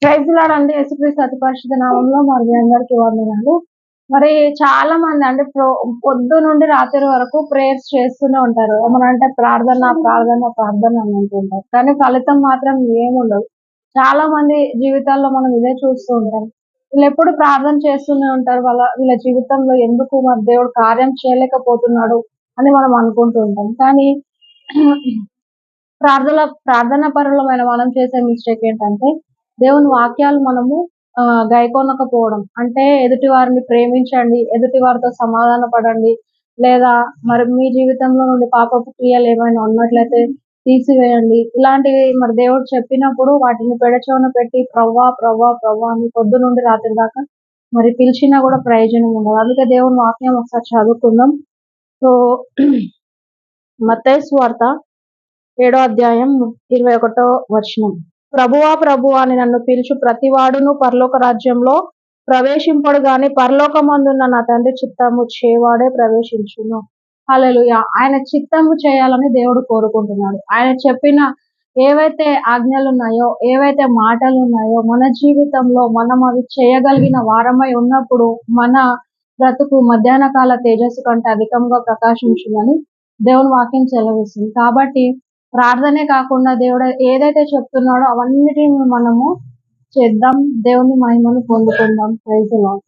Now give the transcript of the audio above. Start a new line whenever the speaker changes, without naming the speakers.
Praise lord అండి. యేసుక్రీస్తు అతి పరిశుద్ధ నామంలో మరి మీ అందరికీ వందనాలు. మరి చాలా మంది అంటే పొద్దునుండి రాత్రి వరకు ప్రేయర్స్ చేస్తూనే ఉంటారు. ఏమనంటే ప్రార్థన, ప్రార్థన, ప్రార్థన అని అంటుంటారు. కానీ ఫలితం మాత్రం ఏముండదు. చాలా మంది జీవితాల్లో మనం ఇదే చూస్తూ ఉంటాం. వీళ్ళెప్పుడు ప్రార్థన చేస్తూనే ఉంటారు. వీళ్ళ జీవితంలో ఎందుకు మరి దేవుడు కార్యం చేయలేకపోతున్నాడు అని మనం అనుకుంటూ ఉంటాం. కానీ ప్రార్థన పరులమైన మనం చేసే మిస్టేక్ ఏంటంటే, దేవుని వాక్యాలు మనము గైకొనకపోవడం. అంటే ఎదుటి వారిని ప్రేమించండి, ఎదుటి వారితో సమాధాన పడండి, లేదా మరి మీ జీవితంలో నుండి పాపపు క్రియలు ఏమైనా ఉన్నట్లయితే తీసివేయండి. ఇలాంటివి మరి దేవుడు చెప్పినప్పుడు వాటిని పెడచెవిన పెట్టి ప్రవ్వా, ప్రవ్వా, ప్రవ్వా అని పొద్దు నుండి రాత్రి దాకా మరి పిలిచినా కూడా ప్రయోజనం ఉండదు. అందుకే దేవుని వాక్యం ఒకసారి చదువుకుందాం. సో మత్తయి సువార్త 7వ అధ్యాయం 21వ వచనం. ప్రభువా ప్రభువా అని నన్ను పిలుచు ప్రతివాడును పరలోక రాజ్యంలో ప్రవేశింపడు గాని పరలోకమందున్న నా తండ్రి చిత్తము చేయవాడే ప్రవేశించును. హల్లెలూయా. ఆయన చిత్తము చేయాలని దేవుడు కోరుకుంటున్నాడు. ఆయన చెప్పిన ఏవైతే ఆజ్ఞలు ఉన్నాయో, ఏవైతే మాటలు ఉన్నాయో మన జీవితంలో మనం అవి చేయగలిగిన వారమై ఉన్నప్పుడు మన బ్రతుకు మధ్యాహ్న కాల తేజస్సు కంటే అధికంగా ప్రకాశించునని దేవుని వాక్యం సెలవిస్తుంది. కాబట్టి ప్రార్థనే కాకుండా దేవుడు ఏదైతే చెప్తున్నాడో అవన్నిటిని మనము చేద్దాం. దేవుని మహిమను పొందుకుందాం. Praise the lord.